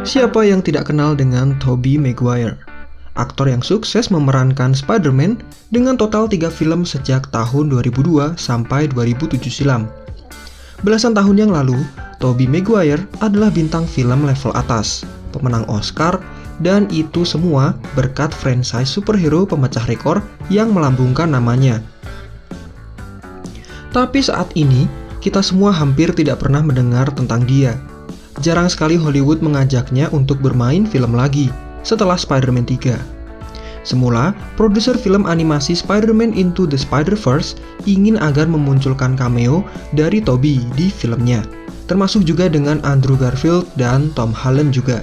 Siapa yang tidak kenal dengan Tobey Maguire? Aktor yang sukses memerankan Spider-Man dengan total 3 film sejak tahun 2002 sampai 2007 silam. Belasan tahun yang lalu, Tobey Maguire adalah bintang film level atas, pemenang Oscar, dan itu semua berkat franchise superhero pemecah rekor yang melambungkan namanya. Tapi saat ini, kita semua hampir tidak pernah mendengar tentang dia. Jarang sekali Hollywood mengajaknya untuk bermain film lagi setelah Spider-Man 3. Semula, produser film animasi Spider-Man Into the Spider-Verse ingin agar memunculkan cameo dari Tobey di filmnya, termasuk juga dengan Andrew Garfield dan Tom Holland juga.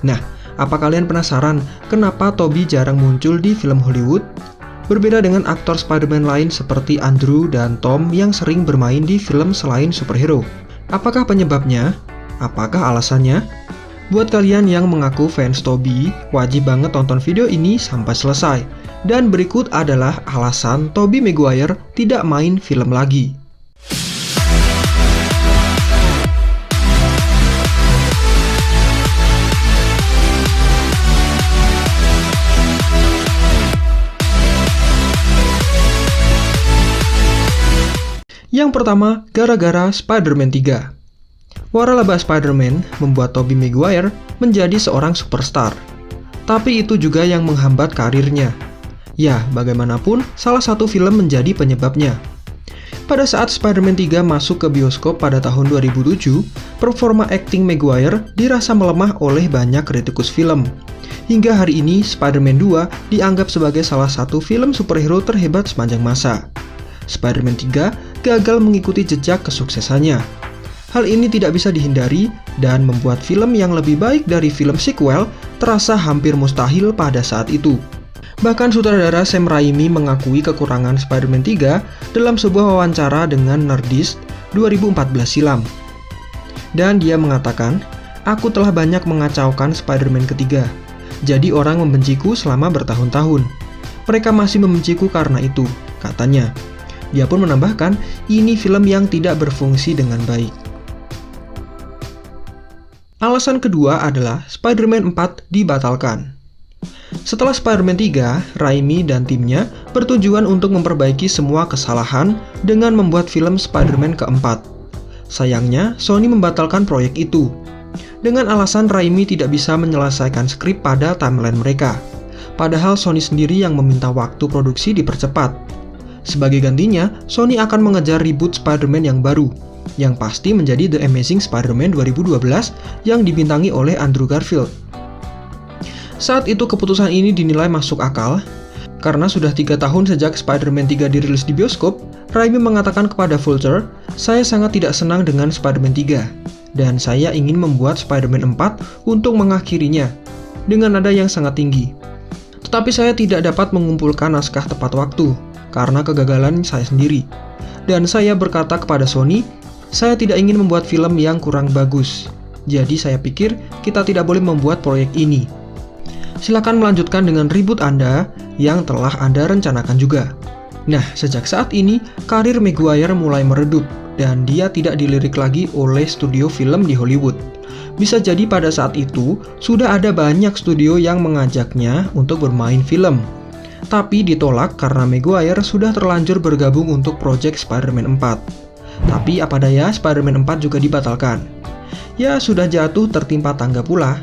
Nah, apa kalian penasaran kenapa Tobey jarang muncul di film Hollywood? Berbeda dengan aktor Spider-Man lain seperti Andrew dan Tom yang sering bermain di film selain superhero. Apakah penyebabnya? Apakah alasannya? Buat kalian yang mengaku fans Tobey, wajib banget tonton video ini sampai selesai. Dan berikut adalah alasan Tobey Maguire tidak main film lagi. Yang pertama, gara-gara Spider-Man 3. Waralaba Spider-Man membuat Tobey Maguire menjadi seorang superstar. Tapi itu juga yang menghambat karirnya. Ya, bagaimanapun, salah satu film menjadi penyebabnya. Pada saat Spider-Man 3 masuk ke bioskop pada tahun 2007, performa akting Maguire dirasa melemah oleh banyak kritikus film. Hingga hari ini, Spider-Man 2 dianggap sebagai salah satu film superhero terhebat sepanjang masa. Spider-Man 3 gagal mengikuti jejak kesuksesannya. Hal ini tidak bisa dihindari dan membuat film yang lebih baik dari film sequel terasa hampir mustahil pada saat itu. Bahkan sutradara Sam Raimi mengakui kekurangan Spider-Man 3 dalam sebuah wawancara dengan Nerdist 2014 silam. Dan dia mengatakan, "Aku telah banyak mengacaukan Spider-Man ketiga. Jadi orang membenciku selama bertahun-tahun. Mereka masih membenciku karena itu," katanya. Dia pun menambahkan, ini film yang tidak berfungsi dengan baik. Alasan kedua adalah Spider-Man 4 dibatalkan. Setelah Spider-Man 3, Raimi dan timnya bertujuan untuk memperbaiki semua kesalahan dengan membuat film Spider-Man keempat. Sayangnya, Sony membatalkan proyek itu. Dengan alasan Raimi tidak bisa menyelesaikan skrip pada timeline mereka. Padahal Sony sendiri yang meminta waktu produksi dipercepat. Sebagai gantinya, Sony akan mengejar reboot Spider-Man yang baru, yang pasti menjadi The Amazing Spider-Man 2012 yang dibintangi oleh Andrew Garfield. Saat itu keputusan ini dinilai masuk akal, karena sudah 3 tahun sejak Spider-Man 3 dirilis di bioskop, Raimi mengatakan kepada Vulture, "Saya sangat tidak senang dengan Spider-Man 3, dan saya ingin membuat Spider-Man 4 untuk mengakhirinya, dengan nada yang sangat tinggi. Tetapi saya tidak dapat mengumpulkan naskah tepat waktu, karena kegagalan saya sendiri. Dan saya berkata kepada Sony, saya tidak ingin membuat film yang kurang bagus. Jadi saya pikir kita tidak boleh membuat proyek ini. Silakan melanjutkan dengan reboot Anda yang telah Anda rencanakan juga." Nah, sejak saat ini, karir Maguire mulai meredup dan dia tidak dilirik lagi oleh studio film di Hollywood. Bisa jadi pada saat itu, sudah ada banyak studio yang mengajaknya untuk bermain film. Tapi ditolak karena Maguire sudah terlanjur bergabung untuk proyek Spider-Man 4. Tapi apa daya, Spider-Man 4 juga dibatalkan. Ya, sudah jatuh tertimpa tangga pula.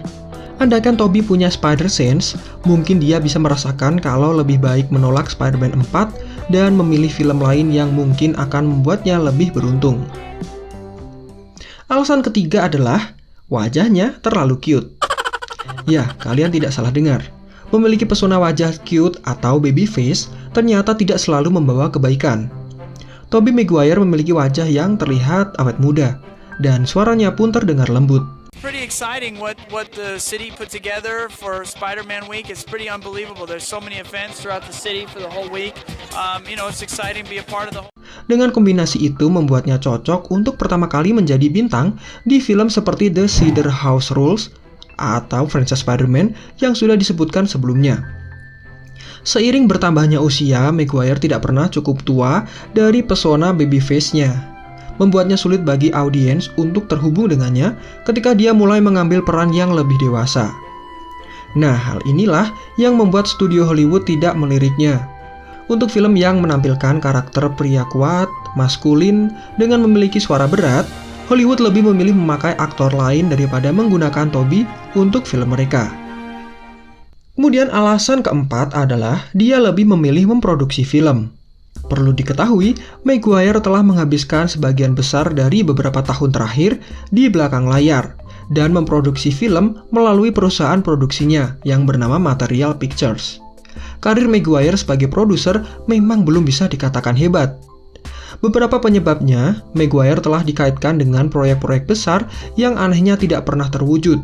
Andaikan Tobey punya Spider-Sense, mungkin dia bisa merasakan kalau lebih baik menolak Spider-Man 4 dan memilih film lain yang mungkin akan membuatnya lebih beruntung. Alasan ketiga adalah wajahnya terlalu cute. Ya, kalian tidak salah dengar. Memiliki pesona wajah cute atau baby face ternyata tidak selalu membawa kebaikan. Tobey Maguire memiliki wajah yang terlihat awet muda, dan suaranya pun terdengar lembut. Pretty exciting what the city put together for Spider-Man Week. It's pretty unbelievable. There's so many events throughout the city for the whole week. It's exciting to be a part of the whole. Dengan kombinasi itu membuatnya cocok untuk pertama kali menjadi bintang di film seperti The Cedar House Rules atau franchise Spider-Man yang sudah disebutkan sebelumnya. Seiring bertambahnya usia, Maguire tidak pernah cukup tua dari pesona baby face-nya. membuatnya sulit bagi audiens untuk terhubung dengannya ketika dia mulai mengambil peran yang lebih dewasa. Nah, hal inilah yang membuat studio Hollywood tidak meliriknya. Untuk film yang menampilkan karakter pria kuat, maskulin, dengan memiliki suara berat, Hollywood lebih memilih memakai aktor lain daripada menggunakan Tobey untuk film mereka. Kemudian alasan keempat adalah dia lebih memilih memproduksi film. Perlu diketahui, Maguire telah menghabiskan sebagian besar dari beberapa tahun terakhir di belakang layar dan memproduksi film melalui perusahaan produksinya yang bernama Material Pictures. Karir Maguire sebagai produser memang belum bisa dikatakan hebat. Beberapa penyebabnya, Maguire telah dikaitkan dengan proyek-proyek besar yang anehnya tidak pernah terwujud,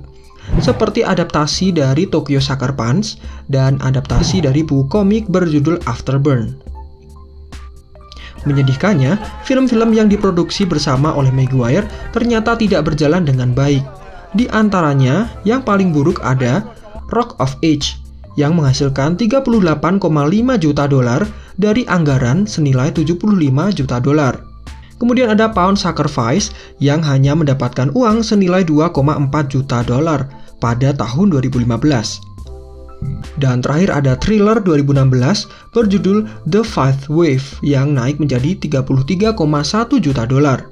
seperti adaptasi dari Tokyo Sucker Punch dan adaptasi dari buku komik berjudul Afterburn. Menyedihkannya, film-film yang diproduksi bersama oleh Maguire ternyata tidak berjalan dengan baik. Di antaranya, yang paling buruk ada Rock of Ages yang menghasilkan 38,5 juta dolar dari anggaran senilai 75 juta dolar. Kemudian ada Pound Sacrifice yang hanya mendapatkan uang senilai 2,4 juta dolar pada tahun 2015. Dan terakhir ada Thriller 2016 berjudul The Fifth Wave yang naik menjadi 33,1 juta dolar.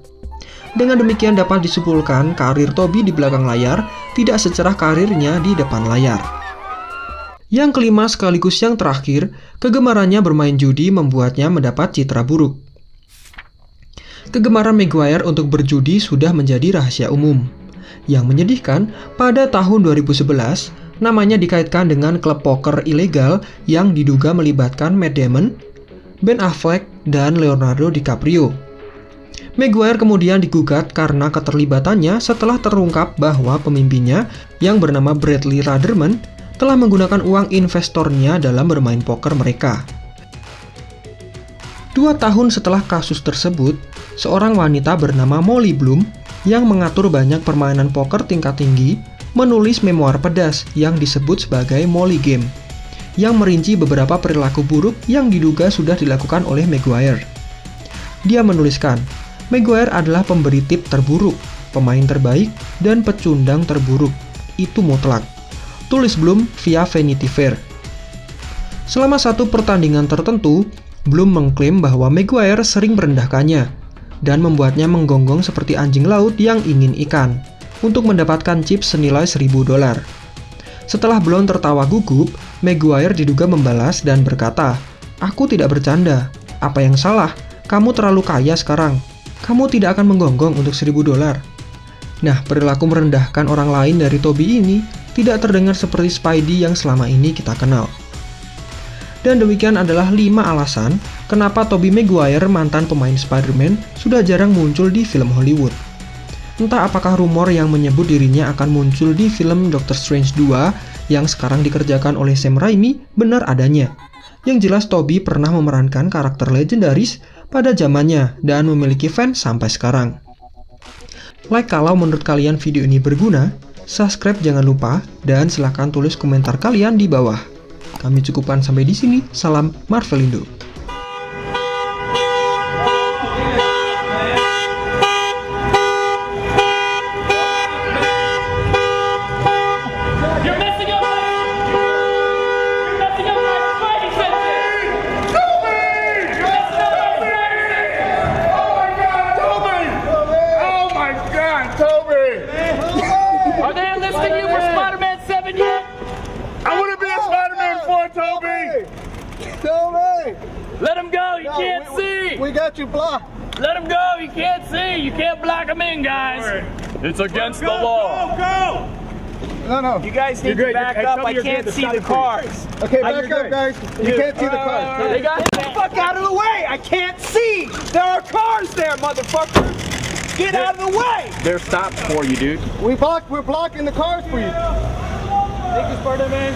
Dengan demikian dapat disimpulkan karir Tobey di belakang layar tidak secerah karirnya di depan layar. Yang kelima sekaligus yang terakhir, kegemarannya bermain judi membuatnya mendapat citra buruk. Kegemaran Maguire untuk berjudi sudah menjadi rahasia umum. Yang menyedihkan, pada tahun 2011, namanya dikaitkan dengan klub poker ilegal yang diduga melibatkan Matt Damon, Ben Affleck, dan Leonardo DiCaprio. Maguire kemudian digugat karena keterlibatannya setelah terungkap bahwa pemimpinnya yang bernama Bradley Raderman telah menggunakan uang investornya dalam bermain poker mereka. 2 tahun setelah kasus tersebut, seorang wanita bernama Molly Bloom yang mengatur banyak permainan poker tingkat tinggi menulis memoir pedas yang disebut sebagai Molly Game, yang merinci beberapa perilaku buruk yang diduga sudah dilakukan oleh Maguire. Dia menuliskan, Maguire adalah pemberi tip terburuk, pemain terbaik, dan pecundang terburuk. Itu mutlak. Tulis Bloom via Vanity Fair. Selama satu pertandingan tertentu, Bloom mengklaim bahwa Maguire sering merendahkannya dan membuatnya menggonggong seperti anjing laut yang ingin ikan untuk mendapatkan chips senilai $1.000. Setelah Bloom tertawa gugup, Maguire diduga membalas dan berkata, "Aku tidak bercanda. Apa yang salah? Kamu terlalu kaya sekarang. Kamu tidak akan menggonggong untuk $1.000. Nah, perilaku merendahkan orang lain dari Tobey ini tidak terdengar seperti Spidey yang selama ini kita kenal. Dan demikian adalah 5 alasan kenapa Tobey Maguire, mantan pemain Spider-Man, sudah jarang muncul di film Hollywood. Entah apakah rumor yang menyebut dirinya akan muncul di film Doctor Strange 2 yang sekarang dikerjakan oleh Sam Raimi benar adanya. Yang jelas Tobey pernah memerankan karakter legendaris pada zamannya dan memiliki fans sampai sekarang. Like kalau menurut kalian video ini berguna, subscribe jangan lupa, dan silahkan tulis komentar kalian di bawah. Kami cukupkan sampai di sini. Salam Marvelindo. Are they enlisting you for Spider-Man 7 yet? I want to be a Spider-Man 4, Tobey! Tobey! Let him go, you can't see! We got you blocked. Let him go, you can't see! You can't block him in, guys! It's against the law. Go! No. You guys need to back up, I can't see the cars! Okay, back up, guys. You can't see the cars. They got Get the fuck out of the way! I can't see! There are cars there, motherfucker! Get out of the way! They're stopped for you, dude. We're blocking the cars for you. Thank you, Spider-Man.